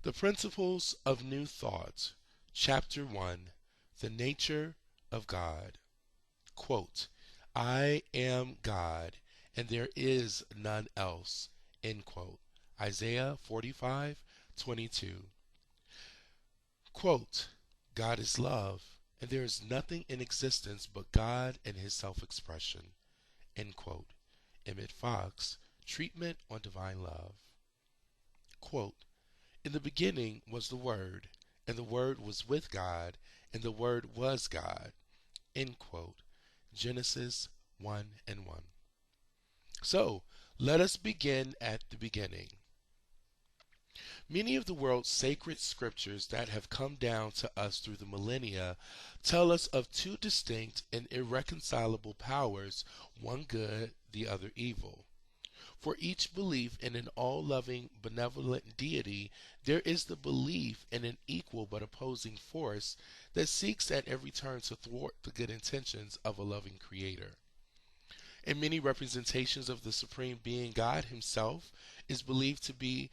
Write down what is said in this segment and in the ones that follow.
The Principles of New Thought, Chapter 1, The Nature of God. Quote, I am God, and there is none else. End quote. Isaiah 45:22. Quote, God is love, and there is nothing in existence but God and his self-expression. End quote. Emmett Fox, Treatment on Divine Love. Quote, in the beginning was the Word, and the Word was with God, and the Word was God. End quote. Genesis 1:1. So, let us begin at the beginning. Many of the world's sacred scriptures that have come down to us through the millennia tell us of two distinct and irreconcilable powers, one good, the other evil. For each belief in an all-loving, benevolent deity, there is the belief in an equal but opposing force that seeks at every turn to thwart the good intentions of a loving creator. In many representations of the Supreme Being, God himself is believed to be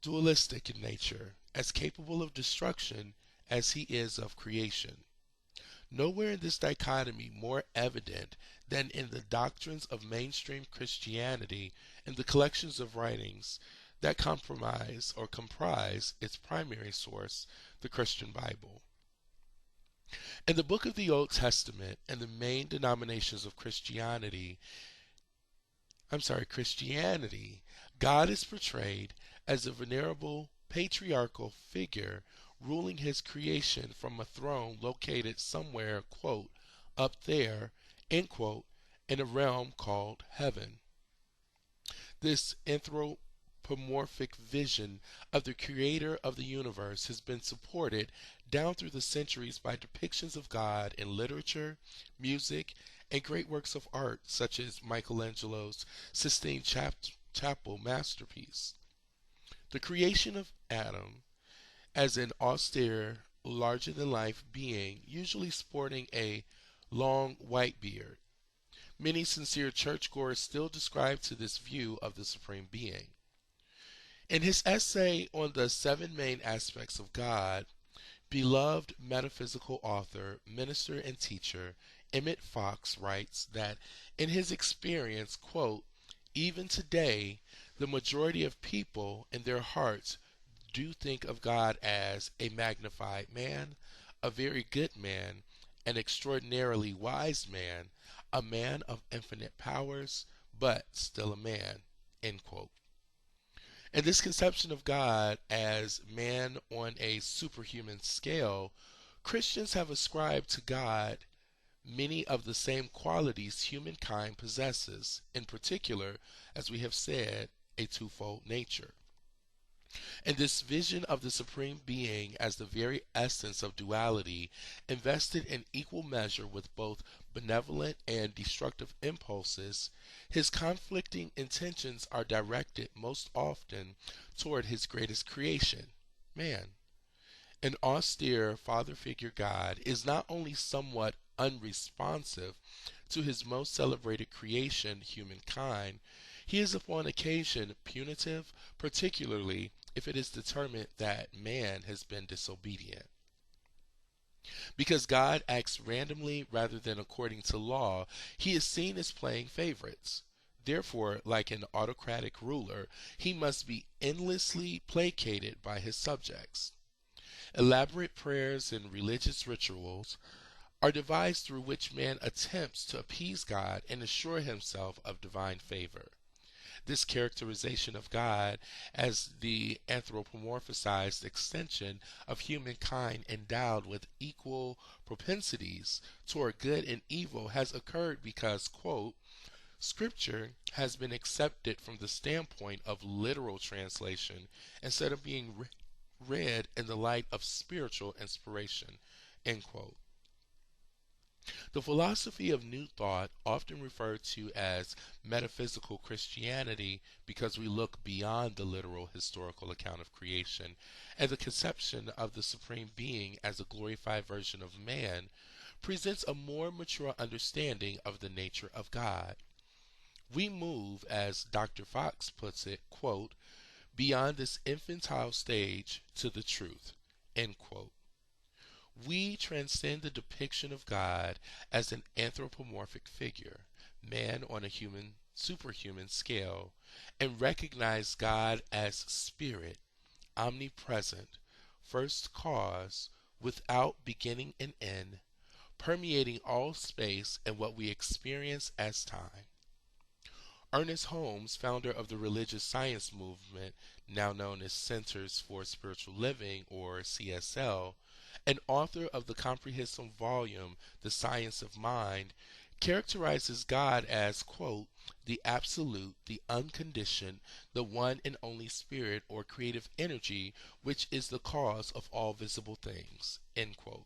dualistic in nature, as capable of destruction as he is of creation. Nowhere in this dichotomy more evident than in the doctrines of mainstream Christianity and the collections of writings that comprise its primary source, the Christian Bible. In the book of the Old Testament and the main denominations of Christianity, God is portrayed as a venerable patriarchal figure ruling his creation from a throne located somewhere, quote, up there, end quote, in a realm called heaven. This anthropomorphic vision of the creator of the universe has been supported down through the centuries by depictions of God in literature, music, and great works of art such as Michelangelo's Sistine Chapel masterpiece. The creation of Adam as an austere, larger-than-life being, usually sporting a long white beard. Many sincere churchgoers still ascribe to this view of the Supreme Being. In his essay on the seven main aspects of God, beloved metaphysical author, minister, and teacher Emmett Fox writes that in his experience, quote, even today, the majority of people in their hearts do think of God as a magnified man, a very good man, an extraordinarily wise man, a man of infinite powers, but still a man. End quote. And this conception of God as man on a superhuman scale, Christians have ascribed to God many of the same qualities humankind possesses, in particular, as we have said, a twofold nature. And this vision of the Supreme Being as the very essence of duality, invested in equal measure with both benevolent and destructive impulses, his conflicting intentions are directed most often toward his greatest creation, man. An austere father figure God is not only somewhat unresponsive to his most celebrated creation, humankind, he is upon occasion punitive, particularly if it is determined that man has been disobedient. Because God acts randomly rather than according to law, he is seen as playing favorites. Therefore, like an autocratic ruler, he must be endlessly placated by his subjects. Elaborate prayers and religious rituals are devised through which man attempts to appease God and assure himself of divine favor. This characterization of God as the anthropomorphized extension of humankind endowed with equal propensities toward good and evil has occurred because, quote, Scripture has been accepted from the standpoint of literal translation instead of being read in the light of spiritual inspiration, end quote. The philosophy of New Thought, often referred to as metaphysical Christianity because we look beyond the literal historical account of creation, and the conception of the Supreme Being as a glorified version of man, presents a more mature understanding of the nature of God. We move, as Dr. Fox puts it, quote, beyond this infantile stage to the truth. End quote. We transcend the depiction of God as an anthropomorphic figure, man on a superhuman scale, and recognize God as spirit, omnipresent, first cause, without beginning and end, permeating all space and what we experience as time. Ernest Holmes, founder of the religious science movement, now known as Centers for Spiritual Living, or CSL, and author of the comprehensive volume The Science of Mind, characterizes God as, quote, the absolute, the unconditioned, the one and only spirit or creative energy which is the cause of all visible things, end quote.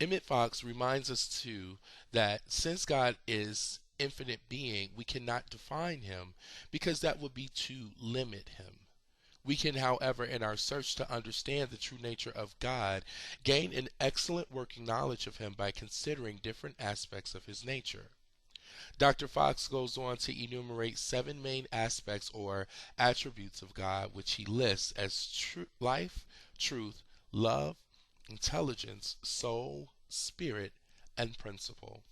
Emmett Fox reminds us too that since God is infinite being, we cannot define him because that would be to limit him. We can, however, in our search to understand the true nature of God, gain an excellent working knowledge of him by considering different aspects of his nature. Dr. Fox goes on to enumerate 7 main aspects or attributes of God, which he lists as life, truth, love, intelligence, soul, spirit, and principle.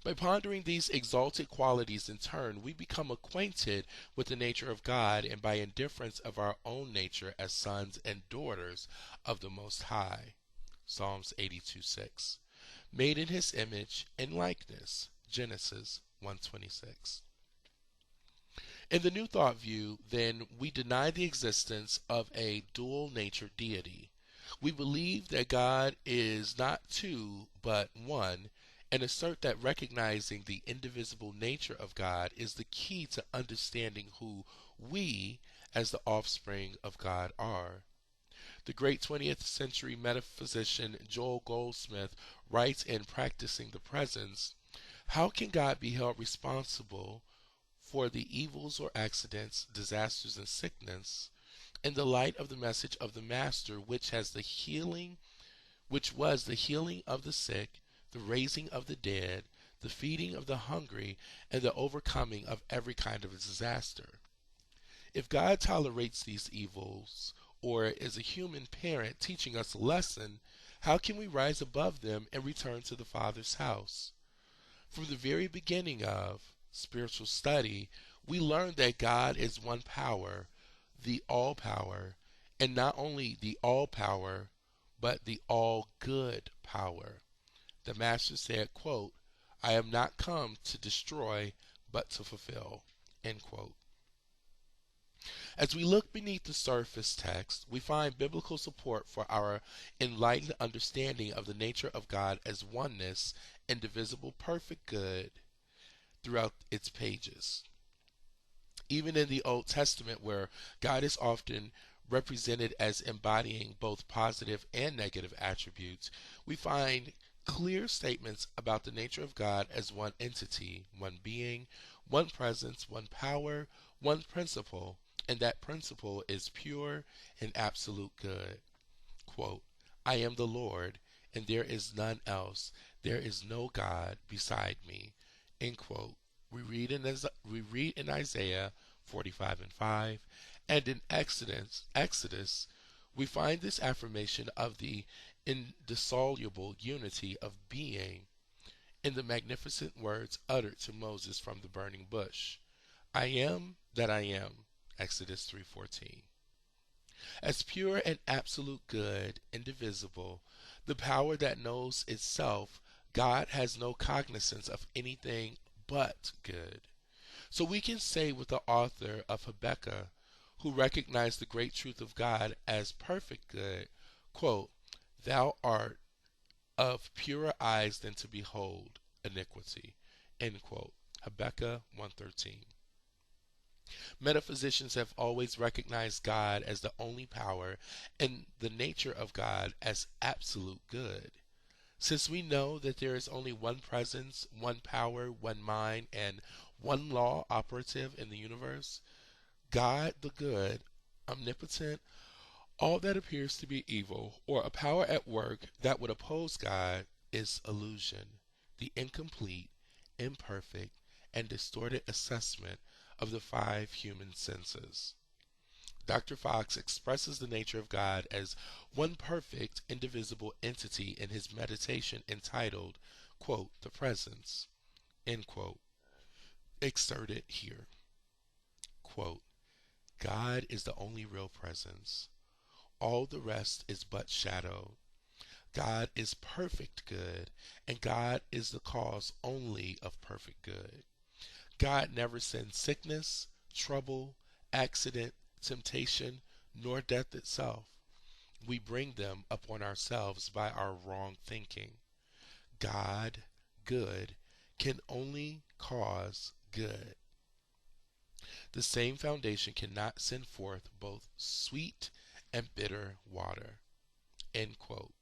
By pondering these exalted qualities in turn, we become acquainted with the nature of God and by indifference of our own nature as sons and daughters of the Most High. Psalms 82:6. Made in his image and likeness. Genesis 1:26. In the New Thought view, then, we deny the existence of a dual-natured deity. We believe that God is not two, but one, and assert that recognizing the indivisible nature of God is the key to understanding who we, as the offspring of God, are. The great 20th century metaphysician Joel Goldsmith writes in Practicing the Presence, how can God be held responsible for the evils or accidents, disasters, and sickness in the light of the message of the Master, which was the healing of the sick, the raising of the dead, the feeding of the hungry, and the overcoming of every kind of disaster? If God tolerates these evils, or is a human parent teaching us a lesson, how can we rise above them and return to the Father's house? From the very beginning of spiritual study, we learn that God is one power, the all power, and not only the all power, but the all good power. The Master said, quote, I am not come to destroy, but to fulfill, end quote. As we look beneath the surface text, we find biblical support for our enlightened understanding of the nature of God as oneness, indivisible, perfect good throughout its pages. Even in the Old Testament, where God is often represented as embodying both positive and negative attributes, we find clear statements about the nature of God as one entity, one being, one presence, one power, one principle, and that principle is pure and absolute good. Quote, I am the Lord, and there is none else. There is no God beside me. End quote. We read in Isaiah 45:5, and in Exodus, we find this affirmation of the indissoluble unity of being in the magnificent words uttered to Moses from the burning bush. I am that I am. Exodus 3:14. As pure and absolute good, indivisible, the power that knows itself, God has no cognizance of anything but good. So we can say with the author of Habakkuk, who recognized the great truth of God as perfect good, quote, Thou art of purer eyes than to behold iniquity, end quote. Habakkuk 1:13. Metaphysicians have always recognized God as the only power and the nature of God as absolute good. Since we know that there is only one presence, one power, one mind, and one law operative in the universe, God the good, omnipotent, all that appears to be evil or a power at work that would oppose God is illusion, the incomplete, imperfect, and distorted assessment of the five human senses. Dr. Fox expresses the nature of God as one perfect, indivisible entity in his meditation entitled, quote, The Presence, end quote, excerpted here. Quote, God is the only real presence. All the rest is but shadow. God is perfect good, and God is the cause only of perfect good. God never sends sickness, trouble, accident, temptation, nor death itself. We bring them upon ourselves by our wrong thinking. God, good, can only cause good. The same foundation cannot send forth both sweet and bitter water. End quote.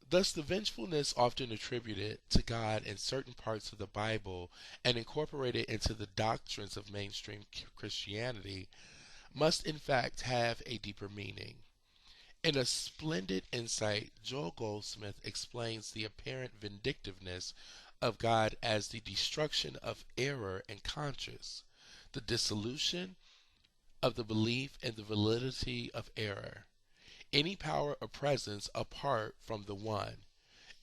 Thus, the vengefulness often attributed to God in certain parts of the Bible and incorporated into the doctrines of mainstream Christianity must in fact have a deeper meaning. In a splendid insight, Joel Goldsmith explains the apparent vindictiveness of God as the destruction of error and conscience, the dissolution of the belief in the validity of error, any power or presence apart from the one,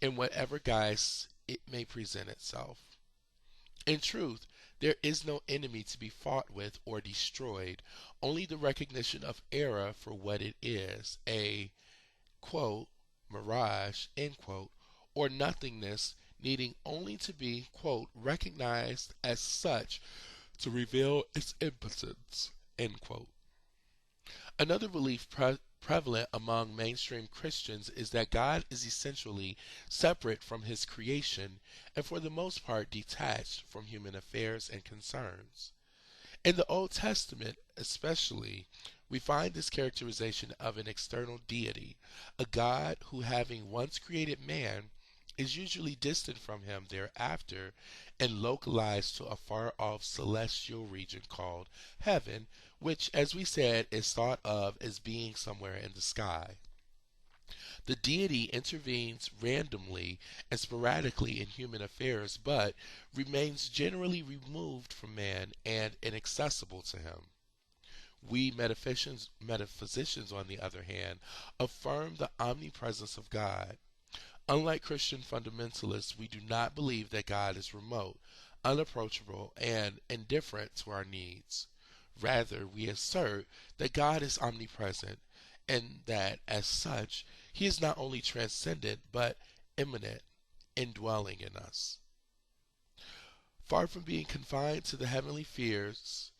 in whatever guise it may present itself. In truth, there is no enemy to be fought with or destroyed, only the recognition of error for what it is, a, quote, mirage, end quote, or nothingness needing only to be, quote, recognized as such to reveal its impotence, end quote. Another belief prevalent among mainstream Christians is that God is essentially separate from his creation and for the most part detached from human affairs and concerns. In the Old Testament, especially, we find this characterization of an external deity, a God who, having once created man, is usually distant from him thereafter and localized to a far off celestial region called heaven, which, as we said, is thought of as being somewhere in the sky. The deity intervenes randomly and sporadically in human affairs, but remains generally removed from man and inaccessible to him. We metaphysicians, on the other hand, affirm the omnipresence of God. Unlike Christian fundamentalists, we do not believe that God is remote, unapproachable, and indifferent to our needs. Rather, we assert that God is omnipresent, and that, as such, he is not only transcendent but immanent, indwelling in us. Far from being confined to the heavenly spheres,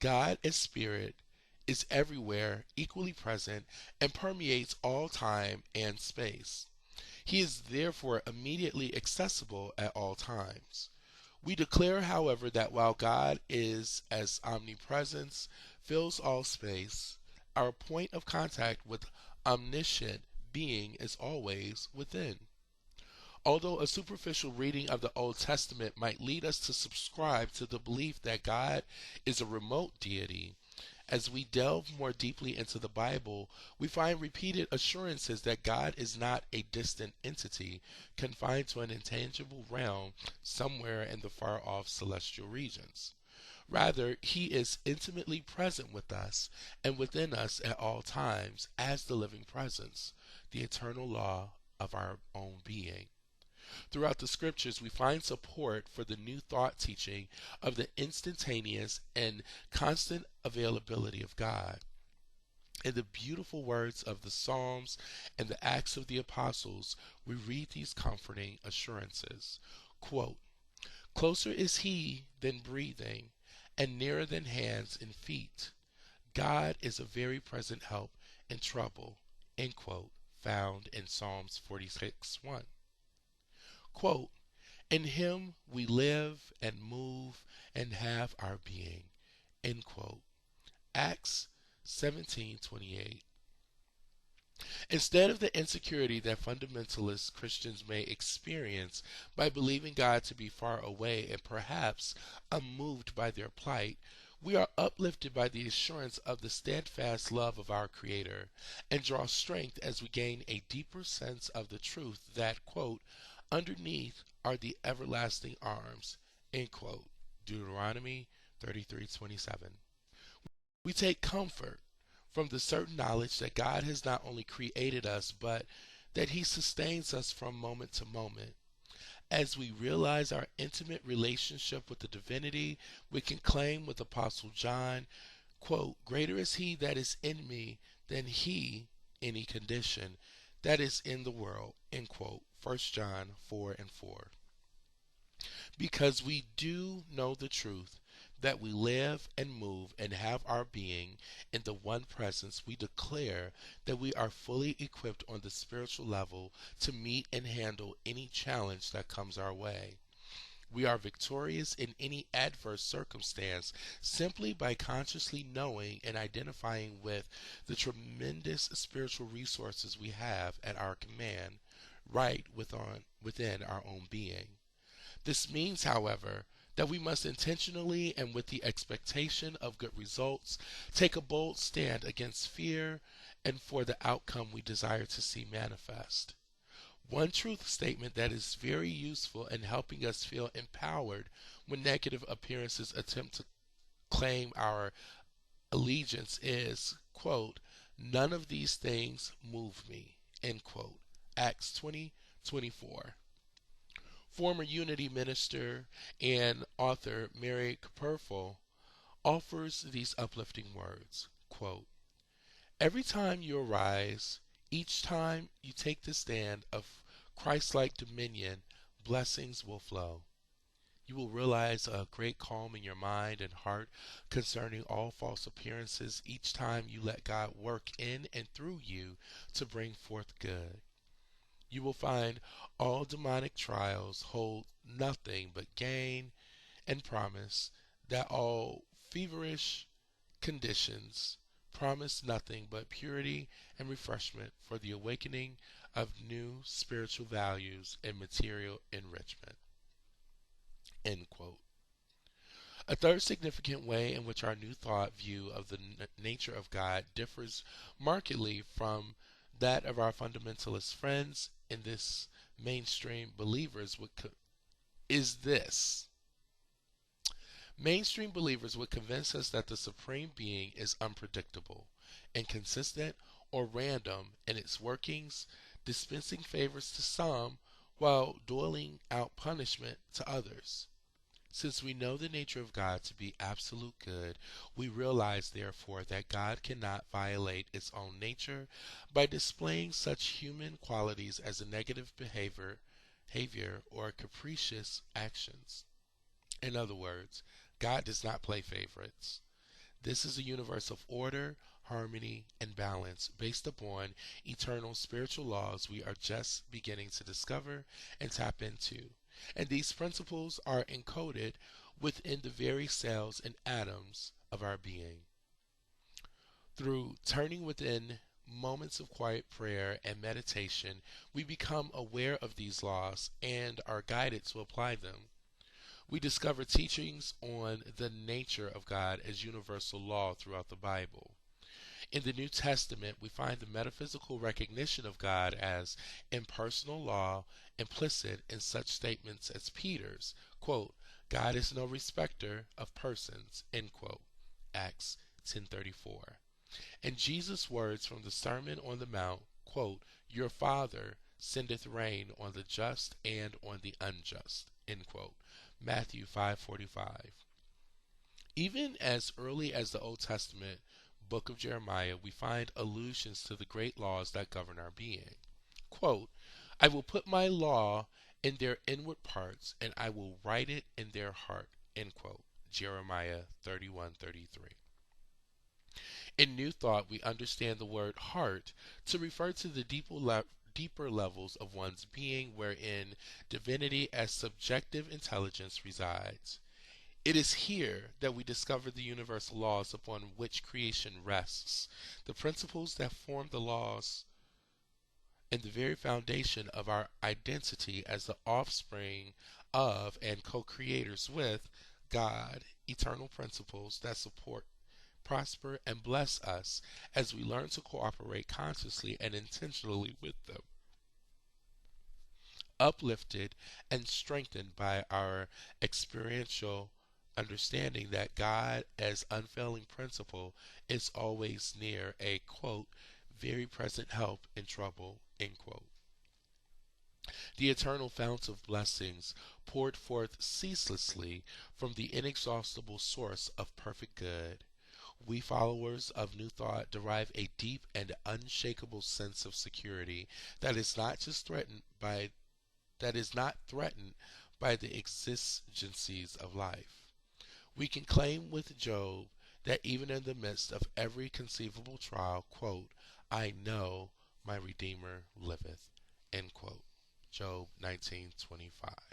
God as Spirit is everywhere, equally present, and permeates all time and space. He is therefore immediately accessible at all times. We declare, however, that while God is as omnipresence fills all space, our point of contact with omniscient being is always within. Although a superficial reading of the Old Testament might lead us to subscribe to the belief that God is a remote deity, as we delve more deeply into the Bible, we find repeated assurances that God is not a distant entity confined to an intangible realm somewhere in the far off celestial regions. Rather, he is intimately present with us and within us at all times as the living presence, the eternal law of our own being. Throughout the scriptures, we find support for the new thought teaching of the instantaneous and constant availability of God. In the beautiful words of the Psalms and the Acts of the Apostles, we read these comforting assurances. Quote, closer is he than breathing, and nearer than hands and feet. God is a very present help in trouble, end quote, found in Psalms 46:1. Quote, in him we live and move and have our being, end quote. Acts 17:28. Instead of the insecurity that fundamentalist Christians may experience by believing God to be far away and perhaps unmoved by their plight, we are uplifted by the assurance of the steadfast love of our Creator and draw strength as we gain a deeper sense of the truth that, quote, Underneath are the everlasting arms. End quote. Deuteronomy 33:27. We take comfort from the certain knowledge that God has not only created us, but that He sustains us from moment to moment. As we realize our intimate relationship with the divinity, we can claim with Apostle John, quote, greater is He that is in me than he, any condition, that is in the world, end quote. 1 John 4:4. Because we do know the truth, that we live and move and have our being in the one presence, we declare that we are fully equipped on the spiritual level to meet and handle any challenge that comes our way. We are victorious in any adverse circumstance simply by consciously knowing and identifying with the tremendous spiritual resources we have at our command right within our own being. This means, however, that we must intentionally and with the expectation of good results take a bold stand against fear and for the outcome we desire to see manifest. One truth statement that is very useful in helping us feel empowered when negative appearances attempt to claim our allegiance is, quote, none of these things move me, end quote. Acts 20:24. Former Unity minister and author Mary Kupperful offers these uplifting words, quote, every time you arise, each time you take the stand of Christ-like dominion, blessings will flow. You will realize a great calm in your mind and heart concerning all false appearances each time you let God work in and through you to bring forth good. You will find all demonic trials hold nothing but gain and promise that all feverish conditions promise nothing but purity and refreshment for the awakening of new spiritual values and material enrichment. End quote. A third significant way in which our New Thought view of the nature of God differs markedly from that of our fundamentalist friends in this mainstream believers is this. Mainstream believers would convince us that the Supreme Being is unpredictable, inconsistent, or random in its workings, dispensing favors to some while doling out punishment to others. Since we know the nature of God to be absolute good, we realize therefore that God cannot violate its own nature by displaying such human qualities as a negative behavior or capricious actions. In other words, God does not play favorites. This is a universe of order, harmony, and balance based upon eternal spiritual laws we are just beginning to discover and tap into. And these principles are encoded within the very cells and atoms of our being. Through turning within moments of quiet prayer and meditation, we become aware of these laws and are guided to apply them. We discover teachings on the nature of God as universal law throughout the Bible. In the New Testament, we find the metaphysical recognition of God as impersonal law implicit in such statements as Peter's, quote, God is no respecter of persons, end quote, Acts 10:34. And Jesus' words from the Sermon on the Mount, quote, your Father sendeth rain on the just and on the unjust, end quote, Matthew 5:45. Even as early as the Old Testament book of Jeremiah, we find allusions to the great laws that govern our being. Quote, I will put my law in their inward parts, and I will write it in their heart, end quote. Jeremiah 31:33. In New Thought, we understand the word heart to refer to the deeper levels of one's being wherein divinity as subjective intelligence resides. It is here that we discover the universal laws upon which creation rests, the principles that form the laws and the very foundation of our identity as the offspring of and co-creators with God, eternal principles that support, prosper, and bless us as we learn to cooperate consciously and intentionally with them. uplifted and strengthened by our experiential understanding that God, as unfailing principle, is always near a quote, very present help in trouble, end quote. The eternal fount of blessings poured forth ceaselessly from the inexhaustible source of perfect good. We followers of New Thought derive a deep and unshakable sense of security that is not just threatened by that is not threatened by the exigencies of life. We can claim with Job that even in the midst of every conceivable trial, quote, I know my Redeemer liveth, end quote. Job 19:25.